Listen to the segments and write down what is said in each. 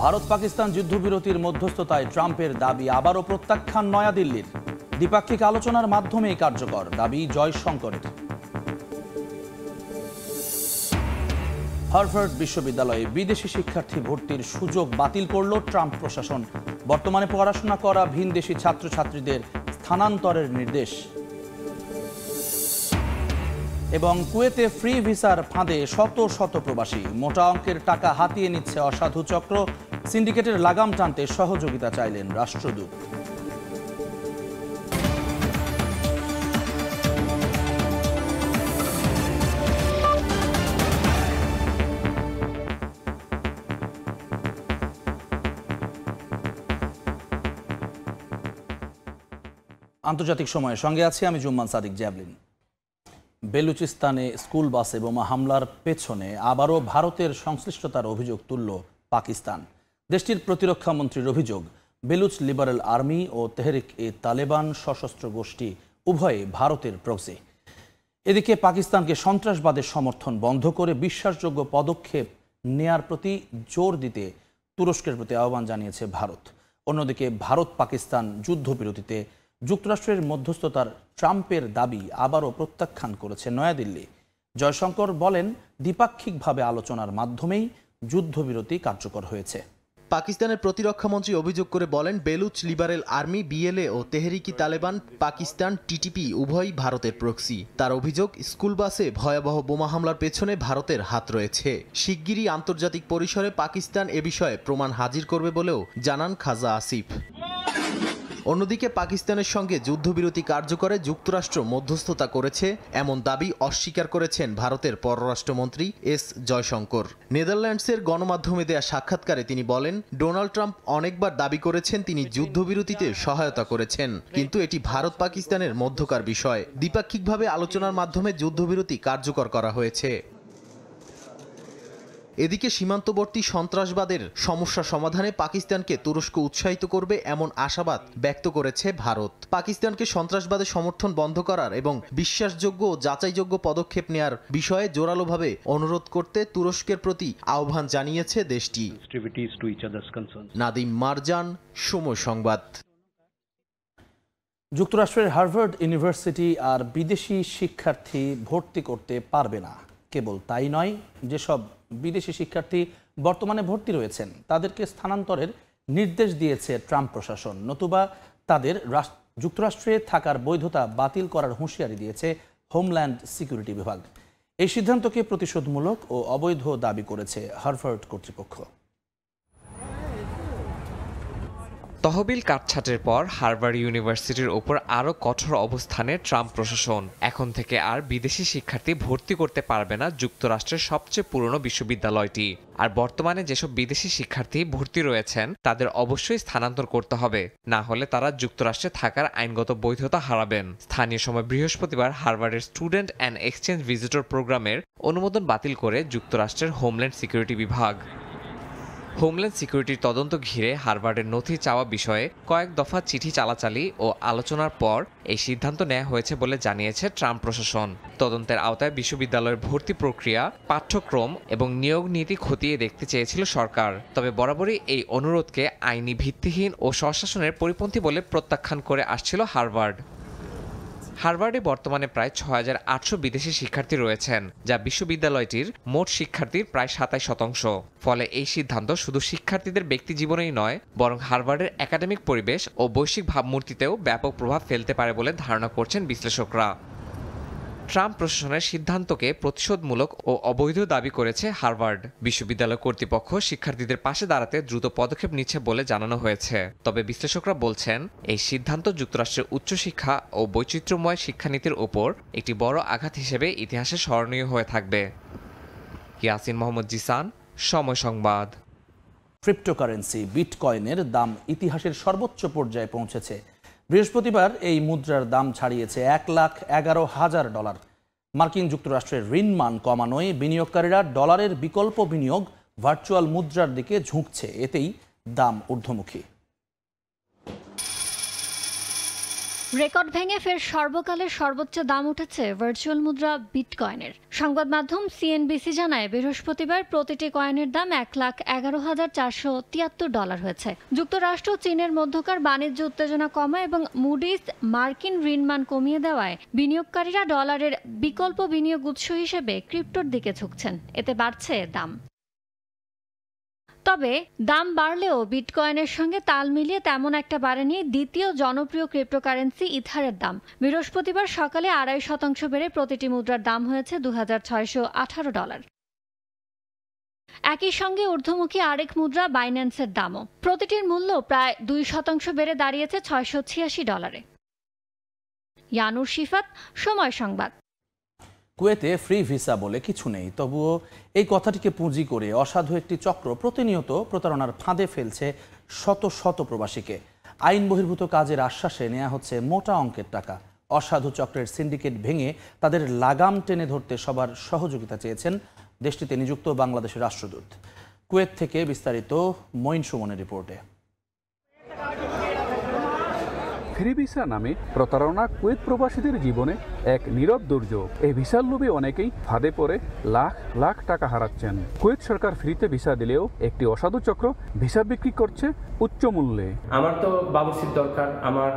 ভারত পাকিস্তান যুদ্ধবিরতির মধ্যস্থতায় ট্রাম্পের দাবি আবারও প্রত্যাখ্যান নয়াদিল্লির। দ্বিপাক্ষিক আলোচনার মাধ্যমেই কার্যকর দাবি জয়শঙ্করের। হার্ভার্ড বিশ্ববিদ্যালয়ে বিদেশি শিক্ষার্থী ভর্তির সুযোগ বাতিল করল ট্রাম্প প্রশাসন। বর্তমানে পড়াশোনা করা ভিনদেশি ছাত্রছাত্রীদের স্থানান্তরের নির্দেশ। এবং কুয়েতে ফ্রি ভিসার ফাঁদে শত শত প্রবাসী, মোটা অঙ্কের টাকা হাতিয়ে নিচ্ছে অসাধু চক্র। সিন্ডিকেটের লাগাম টানতে সহযোগিতা চাইলেন রাষ্ট্রদূত। আন্তর্জাতিক সময়ের সঙ্গে আছি আমি জুম্মান সাদিক জ্যাভলিন। বেলুচিস্তানে স্কুল বাসে বোমা হামলার পেছনে আবারও ভারতের সংশ্লিষ্টতার অভিযোগ তুলল পাকিস্তান। দেশটির প্রতিরক্ষা মন্ত্রীর অভিযোগ, বেলুচ লিবারেল আর্মি ও তেহরিক-ই-তালেবান সশস্ত্র গোষ্ঠী উভয়ে ভারতের প্রক্সি। এদিকে পাকিস্তানকে সন্ত্রাসবাদের সমর্থন বন্ধ করে বিশ্বাসযোগ্য পদক্ষেপ নেয়ার প্রতি জোর দিতে তুরস্কের প্রতি আহ্বান জানিয়েছে ভারত। অন্যদিকে ভারত পাকিস্তান যুদ্ধবিরতিতে যুক্তরাষ্ট্রের মধ্যস্থতার ট্রাম্পের দাবি আবারও প্রত্যাখ্যান করেছে নয়াদিল্লি। জয়শঙ্কর বলেন, দ্বিপাক্ষিকভাবে আলোচনার মাধ্যমেই যুদ্ধবিরতি কার্যকর হয়েছে। পাকিস্তানের প্রতিরক্ষামন্ত্রী অভিযোগ করে বলেন, বেলুচ লিবারেল আর্মি বিএলএ ও তেহরিক-ই-তালেবান পাকিস্তান টিটিপি উভয়ই ভারতের প্রক্সি। তার অভিযোগ, স্কুল বাসে ভয়াবহ বোমা হামলার পেছনে ভারতের হাত রয়েছে। শিগগিরই আন্তর্জাতিক পরিসরে পাকিস্তান এ বিষয়ে প্রমাণ হাজির করবে বলেও জানান খাজা আসিফ। অন্যদিকে পাকিস্তানের সঙ্গে যুদ্ধবিরতি কার্যকরে যুক্তরাষ্ট্র মধ্যস্থতা করেছে এমন দাবি অস্বীকার করেছেন ভারতের পররাষ্ট্রমন্ত্রী এস জয়শঙ্কর। নেদারল্যান্ডসের গণমাধ্যমে দেয়া সাক্ষাৎকারে তিনি বলেন, ডোনাল্ড ট্রাম্প অনেকবার দাবি করেছেন তিনি যুদ্ধবিরতিতে সহায়তা করেছেন, কিন্তু এটি ভারত পাকিস্তানের মধ্যকার বিষয়। দ্বিপাক্ষিকভাবে আলোচনার মাধ্যমে যুদ্ধবিরতি কার্যকর করা হয়েছে। এদিকে সীমান্তবর্তী সন্ত্রাসবাদের সমস্যা সমাধানে পাকিস্তানকে তুরস্ক উৎসাহিত করবে এমন আশাবাদ ব্যক্ত করেছে ভারত। পাকিস্তানকে সন্ত্রাসবাদের সমর্থন বন্ধ করার এবং বিশ্বাসযোগ্য ও যাচাইযোগ্য পদক্ষেপ নেয়ার বিষয়ে জোরালোভাবে অনুরোধ করতে তুরস্কের প্রতি আহ্বান জানিয়েছে দেশটি। নাদিম মারজান, সময় সংবাদ। যুক্তরাষ্ট্রের হার্ভার্ড ইউনিভার্সিটি আর বিদেশি শিক্ষার্থী ভর্তি করতে পারবে না। কেবল তাই নয়, যেসব বিদেশি শিক্ষার্থী বর্তমানে ভর্তি রয়েছেন তাদেরকে স্থানান্তরের নির্দেশ দিয়েছে ট্রাম্প প্রশাসন, নতুবা তাদের যুক্তরাষ্ট্রে থাকার বৈধতা বাতিল করার হুঁশিয়ারি দিয়েছে হোমল্যান্ড সিকিউরিটি বিভাগ। এই সিদ্ধান্তকে প্রতিশোধমূলক ও অবৈধ দাবি করেছে হার্ভার্ড কর্তৃপক্ষ। তহবিল কাটছাঁটের পর হার্ভার্ড ইউনিভার্সিটির ওপর আরও কঠোর অবস্থানে ট্রাম্প প্রশাসন। এখন থেকে আর বিদেশি শিক্ষার্থী ভর্তি করতে পারবে না যুক্তরাষ্ট্রের সবচেয়ে পুরনো বিশ্ববিদ্যালয়টি। আর বর্তমানে যেসব বিদেশি শিক্ষার্থী ভর্তি রয়েছেন তাদের অবশ্যই স্থানান্তর করতে হবে, না হলে তারা যুক্তরাষ্ট্রে থাকার আইনগত বৈধতা হারাবেন। স্থানীয় সময় বৃহস্পতিবার হার্ভার্ডের স্টুডেন্ট অ্যান্ড এক্সচেঞ্জ ভিজিটর প্রোগ্রামের অনুমোদন বাতিল করে যুক্তরাষ্ট্রের হোমল্যান্ড সিকিউরিটি বিভাগ। হোমল্যান্ড সিকিউরিটির তদন্ত ঘিরে হার্ভার্ডের নথি চাওয়া বিষয়ে কয়েক দফা চিঠি চালাচালি ও আলোচনার পর এই সিদ্ধান্ত নেওয়া হয়েছে বলে জানিয়েছে ট্রাম্প প্রশাসন। তদন্তের আওতায় বিশ্ববিদ্যালয়ের ভর্তি প্রক্রিয়া, পাঠ্যক্রম এবং নিয়োগ নীতি খতিয়ে দেখতে চেয়েছিল সরকার। তবে বরাবরই এই অনুরোধকে আইনি ভিত্তিহীন ও স্বশাসনের পরিপন্থী বলে প্রত্যাখ্যান করে আসছিল হার্ভার্ড। হার্ভার্ডে বর্তমানে প্রায় ৬,৮০০ বিদেশি শিক্ষার্থী রয়েছেন, যা বিশ্ববিদ্যালয়টির মোট শিক্ষার্থীর প্রায় ২৭%। ফলে এই সিদ্ধান্ত শুধু শিক্ষার্থীদের ব্যক্তি জীবনেই নয়, বরং হার্ভার্ডের একাডেমিক পরিবেশ ও বৈশ্বিক ভাবমূর্তিতেও ব্যাপক প্রভাব ফেলতে পারে বলে ধারণা করছেন বিশ্লেষকরা। ট্রাম্প প্রশাসনের সিদ্ধান্তকে প্রতিশোধমূলক ও অবৈধ দাবি করেছে হার্ভার্ড বিশ্ববিদ্যালয় কর্তৃপক্ষ। শিক্ষার্থীদের পাশে দাঁড়াতে দ্রুত পদক্ষেপ নিচ্ছে বলে জানানো হয়েছে। তবে বিশ্লেষকরা বলছেন, এই সিদ্ধান্ত যুক্তরাষ্ট্রের উচ্চশিক্ষা ও বৈচিত্র্যময় শিক্ষানীতির ওপর একটি বড় আঘাত হিসেবে ইতিহাসে স্মরণীয় হয়ে থাকবে। ইয়াসিন মোহাম্মদ জিসান, সময় সংবাদ। ক্রিপ্টোকারেন্সি বিটকয়েনের দাম ইতিহাসের সর্বোচ্চ পর্যায়ে পৌঁছেছে। বৃহস্পতিবার এই মুদ্রার দাম ছাড়িয়েছে $1,11,000। মার্কিন যুক্তরাষ্ট্রের ঋণমান কমানোয় বিনিয়োগকারীরা ডলারের বিকল্প বিনিয়োগ ভার্চুয়াল মুদ্রার দিকে ঝুঁকছে, এতেই দাম ঊর্ধ্বমুখী। রেকর্ড ভেঙে ফের সর্বকালের সর্বোচ্চ দাম উঠেছে ভার্চুয়াল মুদ্রা বিটকয়েনের। সংবাদ মাধ্যম সিএনবিসি জানায় বৃহস্পতিবার প্রতিটি কয়েনের দাম $1,11,473 হয়েছে। যুক্তরাষ্ট্র চীনের মধ্যকার বাণিজ্য উত্তেজনা কমা এবং মুডিস মার্কিন ঋণমান কমিয়ে দেওয়ায় বিনিয়োগকারীরা ডলারের বিকল্প বিনিয়োগ উৎস হিসেবে ক্রিপ্টোর দিকে ঝুঁকছেন। এতে বাড়ছে দাম। তবে দাম বাড়লেও বিটকয়েনের সঙ্গে তাল মিলিয়ে তেমন একটা বাড়েনি দ্বিতীয় জনপ্রিয় ক্রিপ্টোকারেন্সি ইথারের দাম। বৃহস্পতিবার সকালে 2.5% বেড়ে প্রতিটি মুদ্রার দাম হয়েছে $2,618। একই সঙ্গে ঊর্ধ্বমুখী আরেক মুদ্রা বাইন্যান্সের দামও প্রতিটির মূল্য প্রায় 2% বেড়ে দাঁড়িয়েছে $686। ইয়ানুর শিফাত, সময় সংবাদ। কুয়েতে ফ্রি ভিসা বলে কিছু নেই, তবুও এই কথাটিকে পুঁজি করে অসাধু একটি চক্র প্রতিনিয়ত প্রতারণার ফাঁদে ফেলছে শত শত প্রবাসীকে। আইন বহির্ভূত কাজের আশ্বাসে নেওয়া হচ্ছে মোটা অঙ্কের টাকা। অসাধু চক্রের সিন্ডিকেট ভেঙে তাদের লাগাম টেনে ধরতে সবার সহযোগিতা চেয়েছেন দেশটিতে নিযুক্ত বাংলাদেশের রাষ্ট্রদূত। কুয়েত থেকে বিস্তারিত মঈন সুমনের রিপোর্টে। ফ্রি ভিসা নামে প্রতারণা কুয়েত প্রবাসীদের জীবনে এক নীরব দুর্যোগ। এই ভিসার লোভে অনেকেই ফাঁদে পড়ে লাখ লাখ টাকা হারাচ্ছেন। কুয়েত সরকার ফ্রিতে ভিসা দিলেও একটি অসাধু চক্র ভিসা বিক্রি করছে উচ্চ মূল্যে। আমার তো বাবুসির দরকার, আমার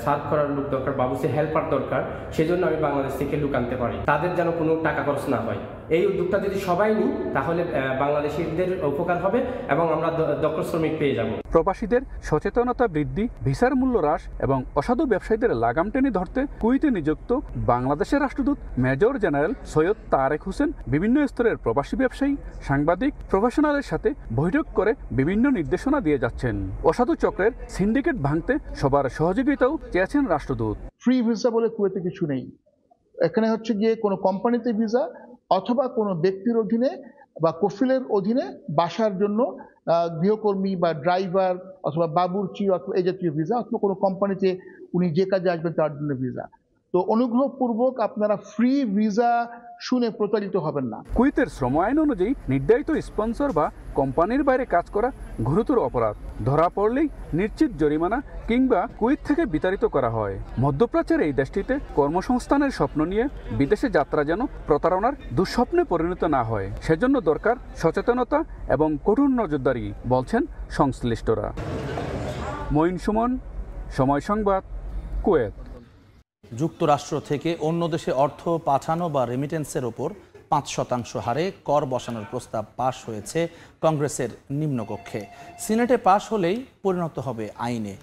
সার্ভ করার লোক দরকার, বাবুসির হেল্পার দরকার, সেজন্য আমি বাংলাদেশ থেকে লোক আনতে পারি, তাদের যেন কোনো টাকা খরচ না হয়। এই উদ্যোগটা যদি সবাই নিই তাহলে বাংলাদেশিদের উপকার হবে এবং আমরা দক্ষ শ্রমিক পেয়ে যাব। প্রবাসীদের সচেতনতা বৃদ্ধি, ভিসার মূল্য হ্রাস এবং অসাধু ব্যবসায়ীদের লাগাম টেনে ধরতে কুয়েতে নিযুক্ত বাংলাদেশের রাষ্ট্রদূত মেজর জেনারেল সৈয়দ তারেক হোসেন বিভিন্ন স্তরের প্রবাসী ব্যবসায়ী, সাংবাদিক, প্রফেশনালের সাথে বৈঠক করে বিভিন্ন নির্দেশনা দিয়ে যাচ্ছেন। অসাধু চক্রের সিন্ডিকেট ভাঙতে সবার সহযোগিতাও চেয়েছেন রাষ্ট্রদূত। ফ্রি ভিসা বলে কুয়েতে কিছু নেই। এখানে হচ্ছে গিয়ে কোনো কোম্পানিতে ভিসা অথবা কোনো ব্যক্তির অধীনে বা কফিলের অধীনে বাসার জন্য গৃহকর্মী বা ড্রাইভার অথবা বাবুর্চি অথবা এই জাতীয় ভিসা, অথবা কোনো কোম্পানিতে উনি যে কাজে আসবেন তার জন্য ভিসা। তো অনুগ্রহপূর্বক আপনারা ফ্রি ভিসা শুনে প্রতারিত হবেন না। কুয়েতের শ্রম আইন অনুযায়ী নির্ধারিত স্পন্সর বা কোম্পানির বাইরে কাজ করা গুরুতর অপরাধ। ধরা পড়লেই নিশ্চিত জরিমানা কিংবা কুয়েত থেকে বিতাড়িত করা হয়। মধ্যপ্রাচ্যের এই দেশটিতে কর্মসংস্থানের স্বপ্ন নিয়ে বিদেশে যাত্রা যেন প্রতারণার দুঃস্বপ্নে পরিণত না হয়, সেজন্য দরকার সচেতনতা এবং কঠোর নজরদারি, বলছেন সংশ্লিষ্টরা। মঈন সুমন, সময় সংবাদ, কুয়েত। যুক্তরাষ্ট্র থেকে অন্য দেশে অর্থ পাঠানো বা রেমিটেন্সের ওপর 5% হারে কর বসানোর প্রস্তাব পাশ হয়েছে কংগ্রেসের নিম্নকক্ষে। সিনেটে পাশ হলেই পরিণত হবে আইনে।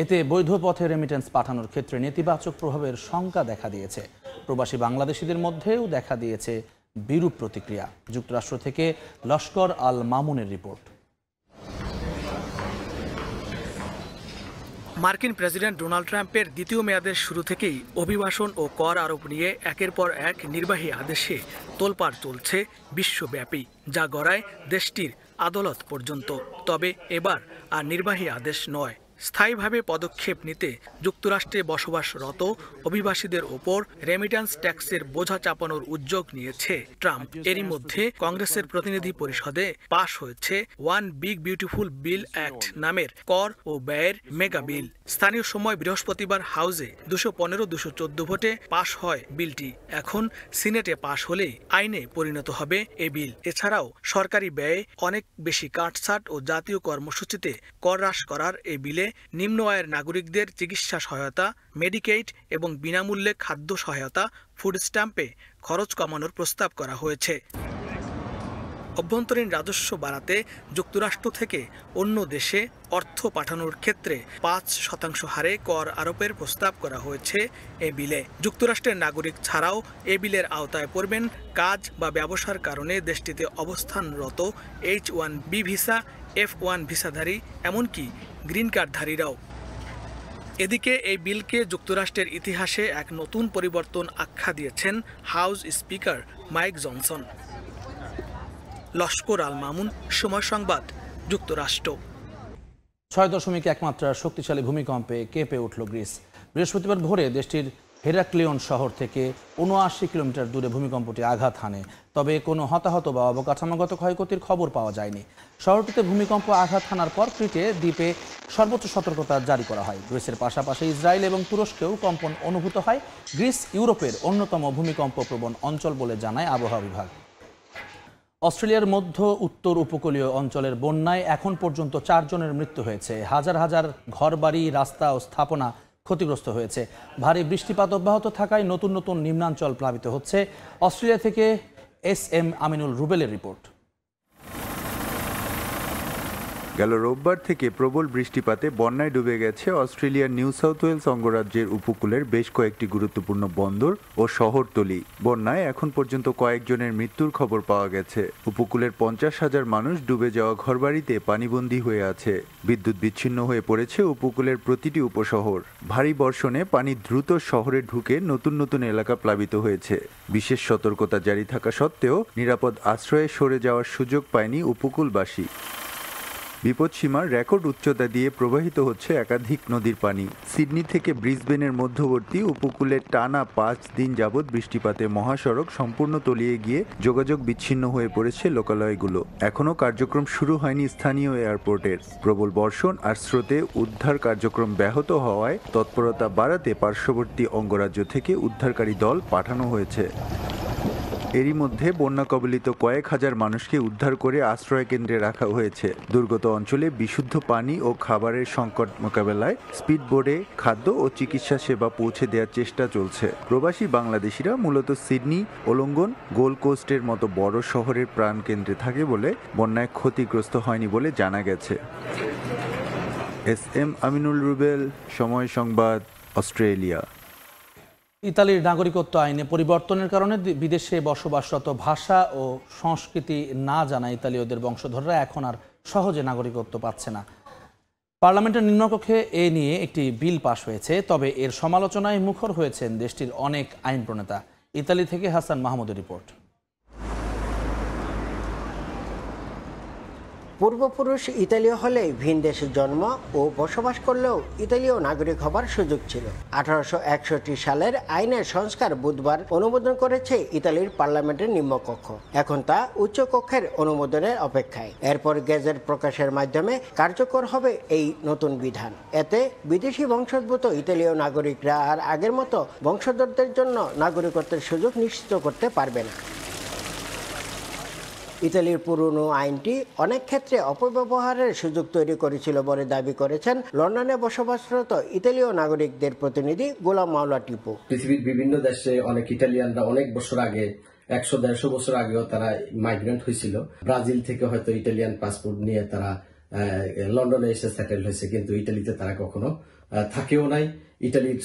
এতে বৈধ পথে রেমিটেন্স পাঠানোর ক্ষেত্রে নেতিবাচক প্রভাবের শঙ্কা দেখা দিয়েছে। প্রবাসী বাংলাদেশিদের মধ্যেও দেখা দিয়েছে বিরূপ প্রতিক্রিয়া। যুক্তরাষ্ট্র থেকে লস্কর আল মামুনের রিপোর্ট। মার্কিন প্রেসিডেন্ট ডোনাল্ড ট্রাম্পের দ্বিতীয় মেয়াদের শুরু থেকেই অভিবাসন ও কর আরোপ নিয়ে একের পর এক নির্বাহী আদেশে তোলপাড় চলছে বিশ্বব্যাপী, যা গড়ায় দেশটির আদালত পর্যন্ত। তবে এবার আর নির্বাহী আদেশ নয়, স্থায়ীভাবে পদক্ষেপ নিতে যুক্তরাষ্ট্রে বসবাসরত অভিবাসীদের ওপর রেমিট্যান্স ট্যাক্সের বোঝা চাপানোর উদ্যোগ নিয়েছে ট্রাম্প। এরই মধ্যে কংগ্রেসের প্রতিনিধি পরিষদে পাশ হয়েছে one big beautiful bill act নামের কর ও ব্যয়ের মেগা বিল। স্থানীয় সময় বৃহস্পতিবার হাউসে 215-214 ভোটে পাশ হয় বিলটি। এখন সিনেটে পাশ হলেই আইনে পরিণত হবে এ বিল। এছাড়াও সরকারি ব্যয়ে অনেক বেশি কাটছাট ও জাতীয় কর্মসূচিতে কর হ্রাস করার এই বিলে নিম্ন আয়ের নাগরিকদের চিকিৎসা সহায়তা, মেডিকেইড এবং বিনামূল্যে খাদ্য সহায়তা, ফুড স্ট্যাম্পে খরচ কমানোর প্রস্তাব করা হয়েছে। অভ্যন্তরীণ রাজস্ব বাড়াতে যুক্তরাষ্ট্র থেকে অন্য দেশে অর্থ পাঠানোর ক্ষেত্রে 5% হারে কর আরোপের প্রস্তাব করা হয়েছে এ বিলে। যুক্তরাষ্ট্রের নাগরিক ছাড়াও এ বিলের আওতায় পড়বেন কাজ বা ব্যবসার কারণে দেশটিতে অবস্থানরত H-1B ভিসা, F-1 ভিসাধারী, এমনকি গ্রিন কার্ডধারীরাও। এদিকে এই বিলকে যুক্তরাষ্ট্রের ইতিহাসে এক নতুন পরিবর্তন আখ্যা দিয়েছেন house speaker Mike Johnson. Laskar Al Mamun, Somoy Sangbad, যুক্তরাষ্ট্র। 6.1 মাত্রার শক্তিশালী ভূমিকম্পে কেঁপে উঠল গ্রিস। বৃহস্পতিবার ভোরে দেশটির হেরাক্লিয়ন শহর থেকে 79 কিলোমিটার দূরে ভূমিকম্পটি আঘাত হানে। তবে কোনো হতাহত বা অবকাঠামোগত ক্ষয়ক্ষতির খবর পাওয়া যায়নি। শহরটিতে ভূমিকম্প আঘাত হানার পর ক্রিটে দ্বীপে সর্বোচ্চ সতর্কতা জারি করা হয়। গ্রিসের পাশাপাশি ইসরায়েল এবং তুরস্কেও কম্পন অনুভূত হয়। গ্রিস ইউরোপের অন্যতম ভূমিকম্প প্রবণ অঞ্চল বলে জানায় আবহাওয়া বিভাগ। অস্ট্রেলিয়ার মধ্য উত্তর উপকূলীয় অঞ্চলের বন্যায় এখন পর্যন্ত 4 জনের মৃত্যু হয়েছে। হাজার হাজার ঘরবাড়ি, রাস্তা ও স্থাপনা ক্ষতিগ্রস্ত হয়েছে। ভারী বৃষ্টিপাত অব্যাহত থাকায় নতুন নতুন নিম্নাঞ্চল প্লাবিত হচ্ছে। অস্ট্রেলিয়া থেকে SM আমিনুল রুবেলের রিপোর্ট। গেল রোববার থেকে প্রবল বৃষ্টিপাতে বন্যায় ডুবে গেছে অস্ট্রেলিয়ার নিউ সাউথ ওয়েলস অঙ্গরাজ্যের উপকূলের বেশ কয়েকটি গুরুত্বপূর্ণ বন্দর ও শহরতলি। বন্যায় এখন পর্যন্ত কয়েকজনের মৃত্যুর খবর পাওয়া গেছে। উপকূলের 50,000 মানুষ ডুবে যাওয়া ঘরবাড়িতে পানিবন্দী হয়ে আছে। বিদ্যুৎ বিচ্ছিন্ন হয়ে পড়েছে উপকূলের প্রতিটি উপশহর। ভারী বর্ষণে পানি দ্রুত শহরে ঢুকে নতুন নতুন এলাকা প্লাবিত হয়েছে। বিশেষ সতর্কতা জারি থাকা সত্ত্বেও নিরাপদ আশ্রয়ে সরে যাওয়ার সুযোগ পায়নি উপকূলবাসী। বিপদসীমার রেকর্ড উচ্চতা দিয়ে প্রবাহিত হচ্ছে একাধিক নদীর পানি। সিডনি থেকে ব্রিসবেনের মধ্যবর্তী উপকূলে টানা 5 দিন যাবৎ বৃষ্টিপাতে মহাসড়ক সম্পূর্ণ তলিয়ে গিয়ে যোগাযোগ বিচ্ছিন্ন হয়ে পড়েছে লোকালয়গুলো। এখনও কার্যক্রম শুরু হয়নি স্থানীয় এয়ারপোর্টের। প্রবল বর্ষণ আর স্রোতে উদ্ধার কার্যক্রম ব্যাহত হওয়ায় তৎপরতা বাড়াতে পার্শ্ববর্তী অঙ্গরাজ্য থেকে উদ্ধারকারী দল পাঠানো হয়েছে। এরই মধ্যে বন্যা কবলিত কয়েক হাজার মানুষকে উদ্ধার করে আশ্রয় কেন্দ্রে রাখা হয়েছে। দুর্গত অঞ্চলে বিশুদ্ধ পানি ও খাবারের সংকট মোকাবেলায় স্পিডবোটে খাদ্য ও চিকিৎসা সেবা পৌঁছে দেওয়ার চেষ্টা চলছে। প্রবাসী বাংলাদেশিরা মূলত সিডনি, ওলঙ্গন, গোল্ড কোস্টের মতো বড় শহরের প্রাণকেন্দ্রে থাকে বলে বন্যায় ক্ষতিগ্রস্ত হয়নি বলে জানা গেছে। SM আমিনুল রুবেল, সময় সংবাদ, অস্ট্রেলিয়া। ইতালির নাগরিকত্ব আইনে পরিবর্তনের কারণে বিদেশে বসবাসরত ভাষা ও সংস্কৃতি না জানা ইতালীয়দের বংশধররা এখন আর সহজে নাগরিকত্ব পাচ্ছে না। পার্লামেন্টের নিম্নকক্ষে এ নিয়ে একটি বিল পাশ হয়েছে, তবে এর সমালোচনায় মুখর হয়েছেন দেশটির অনেক আইন প্রণেতা। ইতালি থেকে হাসান মাহমুদের রিপোর্ট। পূর্বপুরুষ ইতালীয় হলে ভিন দেশে জন্ম ও বসবাস করলেও ইতালীয় নাগরিক হবার সুযোগ ছিল। 1861 সালের আইনের সংস্কার বুধবার অনুমোদন করেছে ইতালির পার্লামেন্টের নিম্নকক্ষ। এখন তা উচ্চকক্ষের অনুমোদনের অপেক্ষায়। এরপর গেজেট প্রকাশের মাধ্যমে কার্যকর হবে এই নতুন বিধান। এতে বিদেশি বংশোদ্ভূত ইতালীয় নাগরিকরা আর আগের মতো বংশধরদের জন্য নাগরিকত্বের সুযোগ নিশ্চিত করতে পারবে না। ইতালির পুরনো আইনটি অনেক ক্ষেত্রে অপব্যবহারের সুযোগ তৈরি করেছিল বলে দাবি করেছেন লন্ডনে বসবাসরত ইতালীয় নাগরিকদের প্রতিনিধি গোলাম মাওলা টিপু। পৃথিবীর বিভিন্ন দেশে অনেক ইটালিয়ানরা অনেক বছর আগে, 100-150 বছর আগেও তারা মাইগ্রেন্ট হয়েছিল। ব্রাজিল থেকে হয়তো ইটালিয়ান পাসপোর্ট নিয়ে তারা লন্ডনে এসে সেটেল হয়েছে, কিন্তু ইটালিতে তারা কখনো থাকেও নাই। ইটালির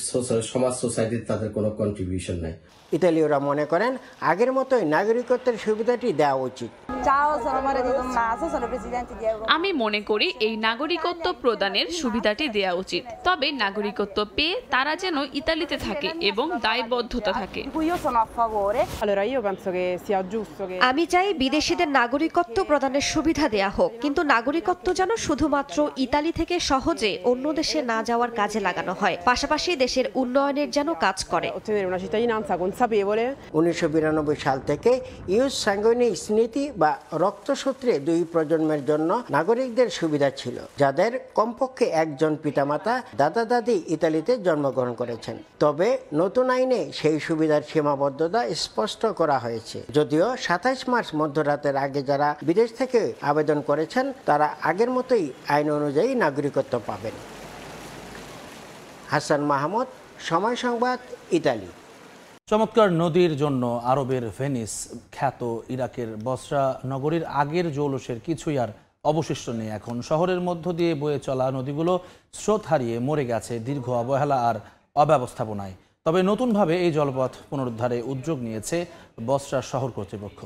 সমাজ সোসাইটির তাদের কোনো কন্ট্রিবিউশন নাই। ইতালীয়রা মনে করেন আগের মতোই নাগরিকত্বের সুবিধাটি দেওয়া উচিত। আমি মনে করি এই নাগরিকত্ব প্রদানের সুবিধাটি দেওয়া উচিত, তবে নাগরিকত্ব পেয়ে তারা যেন ইতালিতে থাকে এবং দায়বদ্ধতা থাকে। আমি চাই বিদেশিদের নাগরিকত্ব প্রদানের সুবিধা দেয়া হোক, কিন্তু নাগরিকত্ব যেন শুধুমাত্র ইতালি থেকে সহজে অন্য দেশে না যাওয়ার কাজে লাগানো হয়, পাশাপাশি দেশের উন্নয়নের যেন কাজ করে। 1992 সাল থেকে ইউস স্যাঙ্গুইনিস নীতি বা রক্তসূত্রে 2 প্রজন্মের জন্য নাগরিকদের সুবিধা ছিল, যাদের কমপক্ষে একজন পিতামাতা দাদা দাদি ইতালিতে জন্মগ্রহণ করেছেন। তবে নতুন আইনে সেই সুবিধার সীমাবদ্ধতা স্পষ্ট করা হয়েছে। যদিও 27 মার্চ মধ্যরাতের আগে যারা বিদেশ থেকে আবেদন করেছেন তারা আগের মতোই আইন অনুযায়ী নাগরিকত্ব পাবেন। হাসান মাহমুদ, সময় সংবাদ, ইতালি। চমৎকার নদীর জন্য আরবের ভেনিস খ্যাত ইরাকের বসরা নগরীর আগের জৌলুসের কিছুই আর অবশিষ্ট নেই। এখন শহরের মধ্য দিয়ে বয়ে চলা নদীগুলো স্রোত হারিয়ে মরে গেছে দীর্ঘ অবহেলা আর অব্যবস্থাপনায়। তবে নতুনভাবে এই জলপথ পুনরুদ্ধারে উদ্যোগ নিয়েছে বসরা শহর কর্তৃপক্ষ।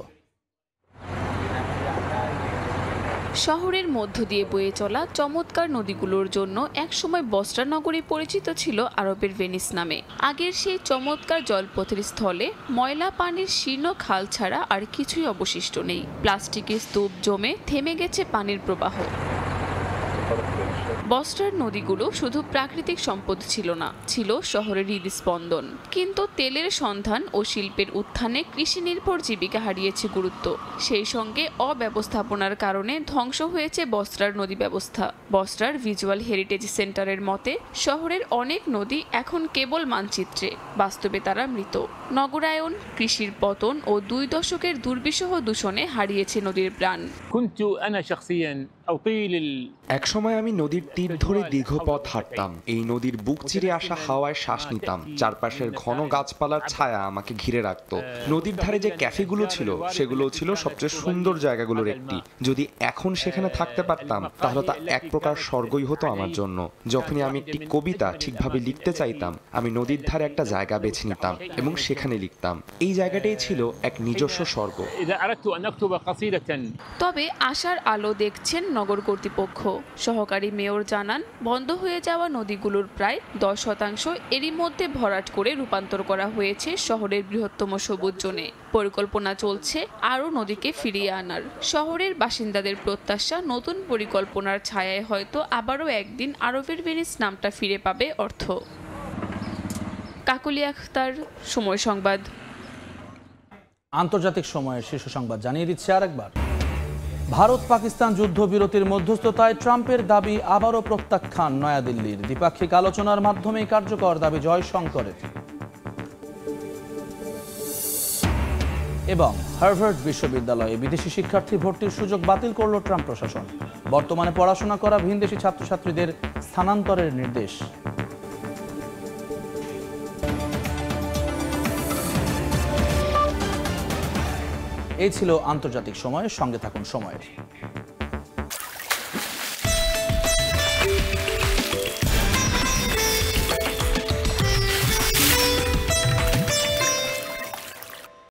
শহরের মধ্য দিয়ে বয়ে চলা চমৎকার নদীগুলোর জন্য একসময় বসরা নগরী পরিচিত ছিল আরবের ভেনিস নামে। আগের সেই চমৎকার জলপথের স্থলে ময়লা পানির শীর্ণ খাল ছাড়া আর কিছুই অবশিষ্ট নেই। প্লাস্টিকের স্তূপ জমে থেমে গেছে পানির প্রবাহ। বস্টার নদীগুলো শুধু প্রাকৃতিক সম্পদ ছিল না, ছিল শহরের হৃদস্পন্দন। কিন্তু তেলের সন্ধান ও শিল্পের উত্থানে কৃষি নির্ভর জীবিকা হারিয়েছে গুরুত্ব। সেই সঙ্গে অব্যবস্থাপনার কারণে ধ্বংস হয়েছে বস্টার নদী ব্যবস্থা। বস্টার ভিজুয়াল হেরিটেজ সেন্টারের মতে, শহরের অনেক নদী এখন কেবল মানচিত্রে, বাস্তবে তারা মৃত। নগরায়ন, কৃষির পতন ও 2 দশকের দুর্বিষহ দূষণে হারিয়েছে নদীর প্রাণ। একসময় আমি নদীর তীর ধরে দীর্ঘ পথ হাঁটতাম। এই নদীর বুক চিরে আসা হাওয়ায় শ্বাস নিতাম। চারপাশের ঘন গাছপালার ছায়া আমাকে ঘিরে রাখত। নদীর ধারে যে ক্যাফেগুলো ছিল, সেগুলো ছিল সবচেয়ে সুন্দর জায়গাগুলোর একটি। যদি এখন সেখানে থাকতে পারতাম, তাহলে তা এক প্রকার স্বর্গই হতো আমার জন্য। যখনই আমি একটি কবিতা ঠিকভাবে লিখতে চাইতাম, আমি নদীর ধারে একটা জায়গা বেছে নিতাম এবং সেখানে লিখতাম। এই জায়গাটাই ছিল এক নিজস্ব স্বর্গ। তবে আশার আলো দেখছেন নগর কর্তৃপক্ষ। সহকারী মেয়র জানান, বন্ধ হয়ে যাওয়া নদীগুলোর প্রায় 10% এরই মধ্যে ভরাট করে রূপান্তর করা হয়েছে শহরের বৃহত্তম সবুজ জোনে। পরিকল্পনা চলছে আরও নদীকে ফিরিয়ে আনার। শহরের বাসিন্দাদের প্রত্যাশা, নতুন পরিকল্পনার ছায়ায় হয়তো আবারও একদিন আরবের ভেনিস নামটা ফিরে পাবে অর্থ। কাকলি আখতার, সময় সংবাদ। আন্তর্জাতিক সময়ের শীর্ষ সংবাদ জানিয়ে দিচ্ছে আরেকবার। ভারত পাকিস্তান যুদ্ধবিরতির মধ্যস্থতায় ট্রাম্পের দাবি আবারও প্রত্যাখ্যান নয়াদিল্লির। দ্বিপাক্ষিক আলোচনার মাধ্যমেই কার্যকর দাবি জয়শঙ্করের। এবং হার্ভার্ড বিশ্ববিদ্যালয়ে বিদেশি শিক্ষার্থী ভর্তির সুযোগ বাতিল করল ট্রাম্প প্রশাসন। বর্তমানে পড়াশোনা করা ভিনদেশি ছাত্রছাত্রীদের স্থানান্তরের নির্দেশ। এই ছিল আন্তর্জাতিক সময়ের সঙ্গে থাকুন সময়ের।